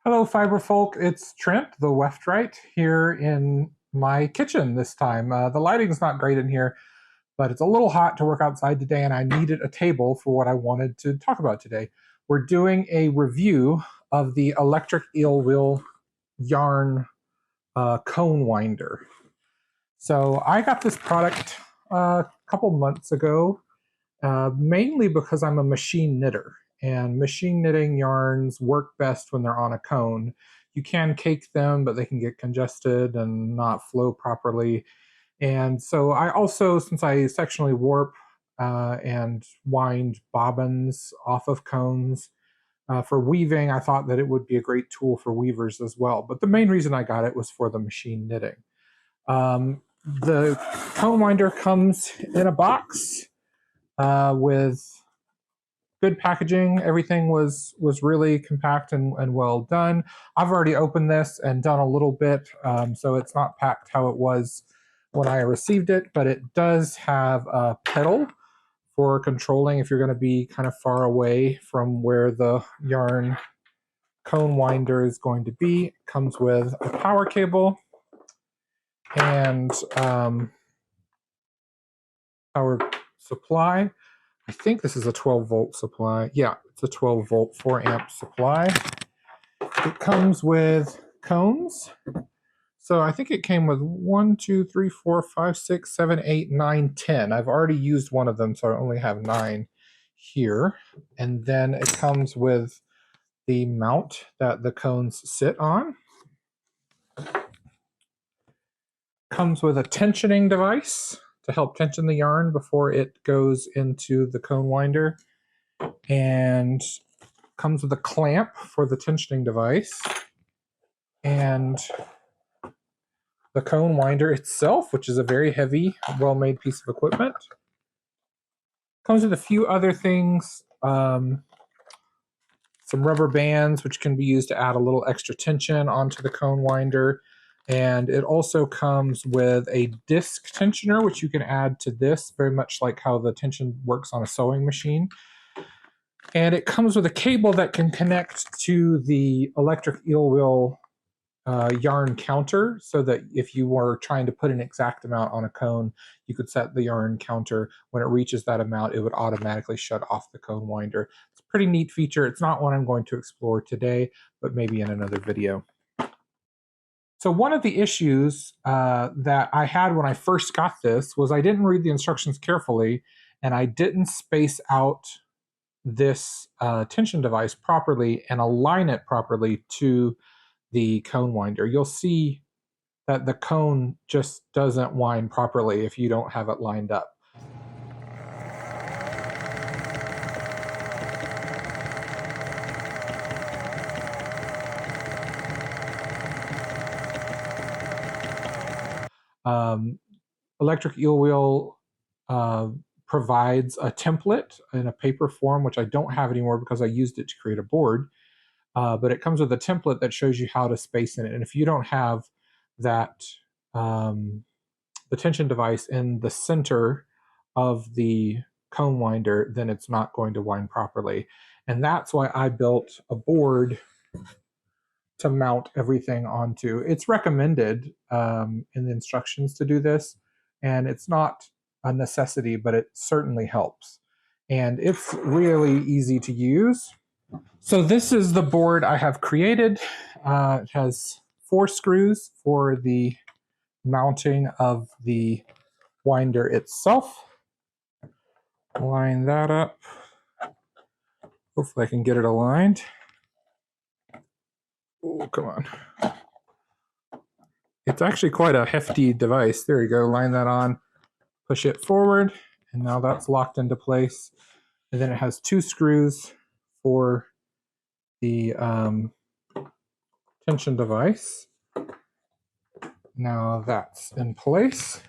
Hello, fiber folk. It's Trent, the Weft Wright, here in my kitchen this time. The lighting's not great in here, but it's a little hot to work outside today, and I needed a table for what I wanted to talk about today. We're doing a review of the electric eel wheel yarn cone winder. So I got this product a couple months ago, mainly because I'm a machine knitter. And machine knitting yarns work best when they're on a cone. You can cake them, but they can get congested and not flow properly. And so I also, since I sectionally warp and wind bobbins off of cones for weaving, I thought that it would be a great tool for weavers as well. But the main reason I got it was for the machine knitting. The cone winder comes in a box with good packaging. Everything was really compact and well done. I've already opened this and done a little bit, so it's not packed how it was when I received it, but it does have a pedal for controlling if you're going to be kind of far away from where the yarn cone winder is going to be. It comes with a power cable and power supply. I think this is a 12-volt supply. Yeah, it's a 12-volt, 4-amp supply. It comes with cones. So I think it came with 1, 2, 3, 4, 5, 6, 7, 8, 9, 10. I've already used one of them, so I only have 9 here. And then it comes with the mount that the cones sit on. Comes with a tensioning device to help tension the yarn before it goes into the cone winder, and comes with a clamp for the tensioning device, and the cone winder itself, which is a very heavy, well-made piece of equipment. Comes with a few other things, some rubber bands which can be used to add a little extra tension onto the cone winder. And it also comes with a disc tensioner, which you can add to this, very much like how the tension works on a sewing machine. And it comes with a cable that can connect to the electric eel wheel yarn counter, so that if you were trying to put an exact amount on a cone, you could set the yarn counter. When it reaches that amount, it would automatically shut off the cone winder. It's a pretty neat feature. It's not one I'm going to explore today, but maybe in another video. So one of the issues that I had when I first got this was I didn't read the instructions carefully, and I didn't space out this tension device properly and align it properly to the cone winder. You'll see that the cone just doesn't wind properly if you don't have it lined up. Electric eel wheel provides a template in a paper form, which I don't have anymore because I used it to create a board. But it comes with a template that shows you how to space in it. And if you don't have that, the tension device in the center of the cone winder, then it's not going to wind properly. And that's why I built a board to mount everything onto. It's recommended in the instructions to do this, and it's not a necessity, but it certainly helps. And it's really easy to use. So this is the board I have created. It has 4 screws for the mounting of the winder itself. Line that up. Hopefully I can get it aligned. Oh, come on. It's actually quite a hefty device. There you go. Line that on, push it forward, and now that's locked into place. And then it has 2 screws for the tension device. Now that's in place.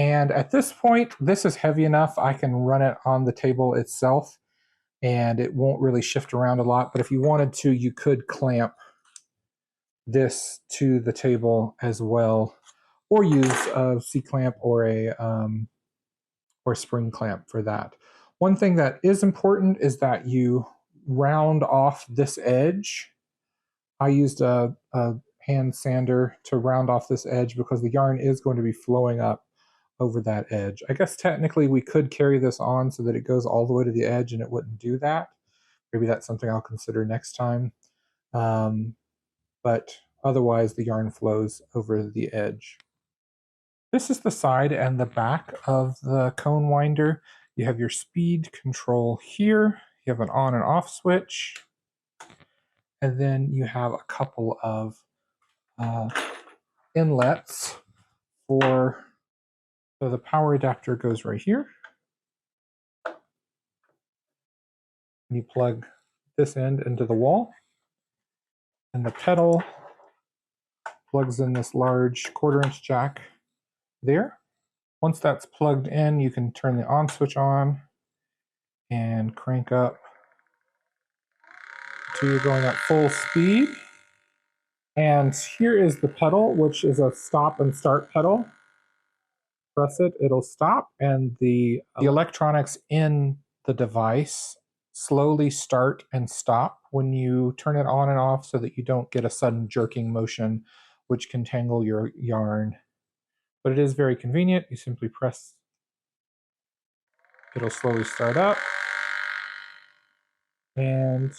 And at this point, this is heavy enough I can run it on the table itself, and it won't really shift around a lot. But if you wanted to, you could clamp this to the table as well, or use a C-clamp or a spring clamp for that. One thing that is important is that you round off this edge I used a hand sander to round off this edge because the yarn is going to be flowing up over that edge. I guess technically we could carry this on so that it goes all the way to the edge and it wouldn't do that. Maybe that's something I'll consider next time. But otherwise the yarn flows over the edge. This is the side and the back of the cone winder. You have your speed control here. You have an on and off switch. And then you have a couple of inlets for, so the power adapter goes right here. And you plug this end into the wall. And the pedal plugs in this large 1/4-inch jack there. Once that's plugged in, you can turn the on switch on and crank up to you're going at full speed. And here is the pedal, which is a stop and start pedal. Press it, it'll stop, and the electronics in the device slowly start and stop when you turn it on and off so that you don't get a sudden jerking motion which can tangle your yarn. But it is very convenient. You simply press, it'll slowly start up, and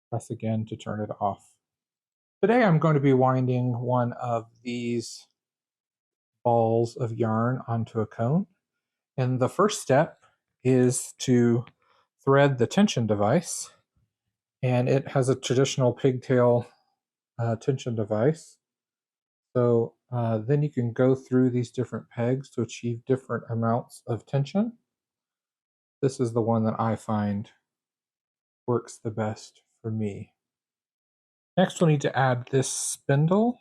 press again to turn it off. Today I'm going to be winding one of these balls of yarn onto a cone. And the first step is to thread the tension device. And it has a traditional pigtail tension device. So then you can go through these different pegs to achieve different amounts of tension. This is the one that I find works the best for me. Next, we'll need to add this spindle,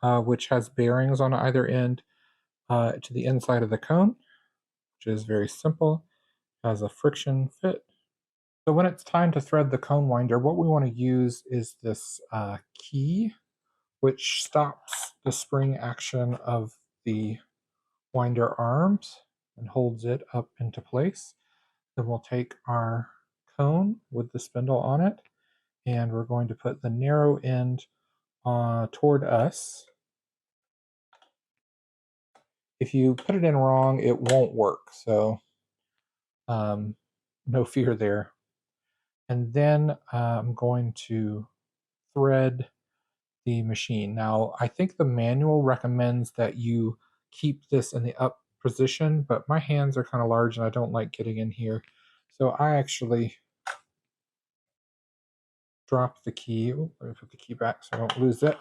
which has bearings on either end to the inside of the cone, which is very simple, has a friction fit. So when it's time to thread the cone winder, what we want to use is this key, which stops the spring action of the winder arms and holds it up into place. Then we'll take our cone with the spindle on it, and we're going to put the narrow end toward us. If you put it in wrong, it won't work, so no fear there. And then I'm going to thread the machine. Now, I think the manual recommends that you keep this in the up position, but my hands are kind of large and I don't like getting in here. So I actually drop the key. Let me put the key back so I don't lose it.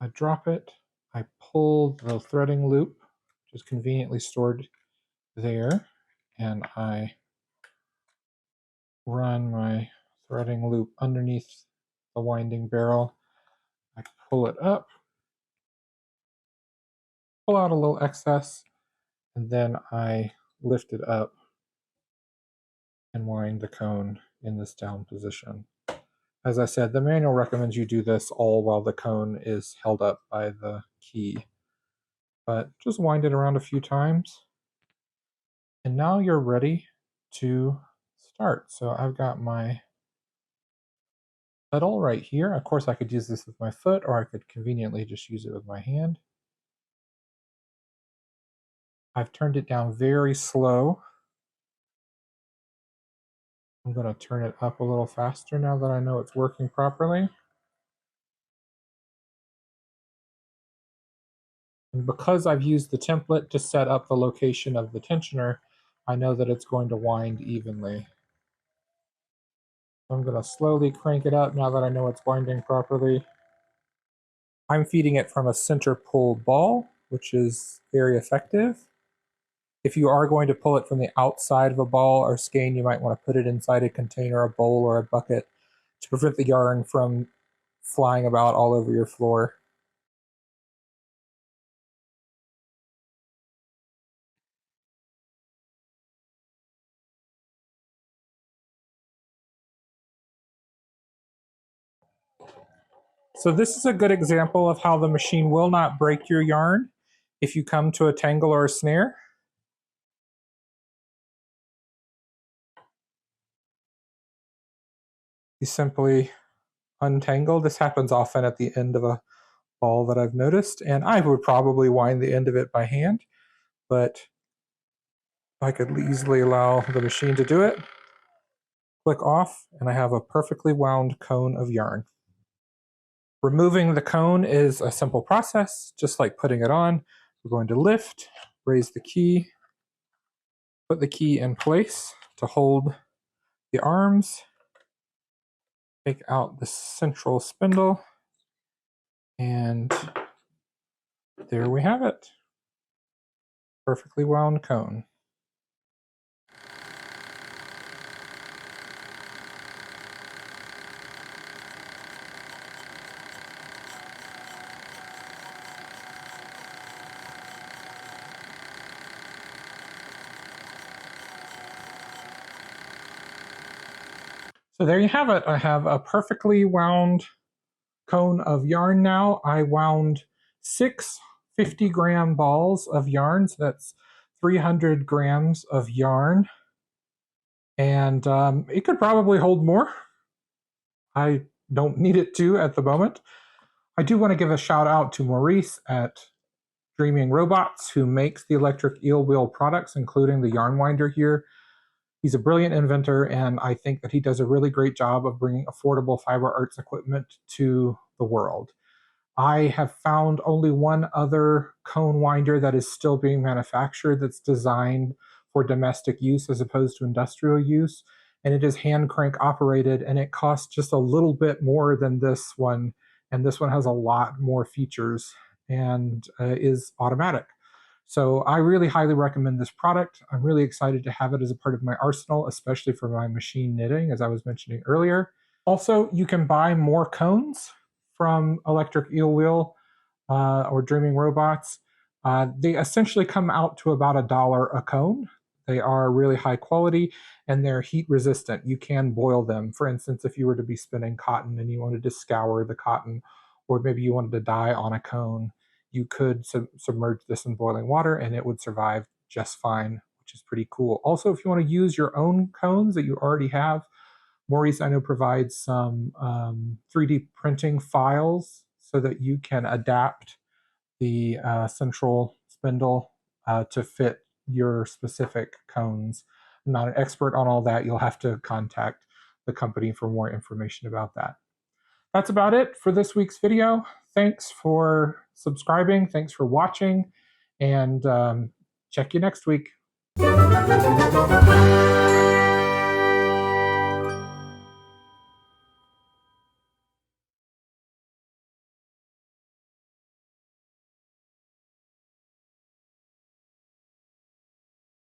I drop it. I pull the threading loop, which is conveniently stored there, and I run my threading loop underneath the winding barrel. I pull it up, pull out a little excess, and then I lift it up and wind the cone in this down position. As I said, the manual recommends you do this all while the cone is held up by the key. But just wind it around a few times. And now you're ready to start. So I've got my pedal right here. Of course, I could use this with my foot, or I could conveniently just use it with my hand. I've turned it down very slow. I'm going to turn it up a little faster now that I know it's working properly. And because I've used the template to set up the location of the tensioner, I know that it's going to wind evenly. I'm going to slowly crank it up now that I know it's winding properly. I'm feeding it from a center pull ball, which is very effective. If you are going to pull it from the outside of a ball or skein, you might want to put it inside a container, a bowl, or a bucket to prevent the yarn from flying about all over your floor. So this is a good example of how the machine will not break your yarn if you come to a tangle or a snare. You simply untangle. This happens often at the end of a ball that I've noticed, and I would probably wind the end of it by hand, but I could easily allow the machine to do it. Click off, and I have a perfectly wound cone of yarn. Removing the cone is a simple process, just like putting it on. We're going to lift, raise the key, put the key in place to hold the arms, take out the central spindle, and there we have it. Perfectly wound cone. So there you have it. I have a perfectly wound cone of yarn now. I wound 6 50-gram balls of yarn, so that's 300 grams of yarn. And it could probably hold more. I don't need it to at the moment. I do want to give a shout out to Maurice at Dreaming Robots, who makes the electric eel wheel products, including the yarn winder here. He's a brilliant inventor, and I think that he does a really great job of bringing affordable fiber arts equipment to the world. I have found only one other cone winder that is still being manufactured that's designed for domestic use as opposed to industrial use, and it is hand crank operated, and it costs just a little bit more than this one, and this one has a lot more features and is automatic. So I really highly recommend this product. I'm really excited to have it as a part of my arsenal, especially for my machine knitting, as I was mentioning earlier. Also, you can buy more cones from Electric Eel Wheel or Dreaming Robots. They essentially come out to about $1 a cone. They are really high quality and they're heat resistant. You can boil them. For instance, if you were to be spinning cotton and you wanted to scour the cotton, or maybe you wanted to dye on a cone, you could submerge this in boiling water and it would survive just fine, which is pretty cool. Also, if you want to use your own cones that you already have, Maurice, I know, provides some 3D printing files so that you can adapt the central spindle to fit your specific cones. I'm not an expert on all that. You'll have to contact the company for more information about that. That's about it for this week's video. Thanks for subscribing. Thanks for watching. And check you next week.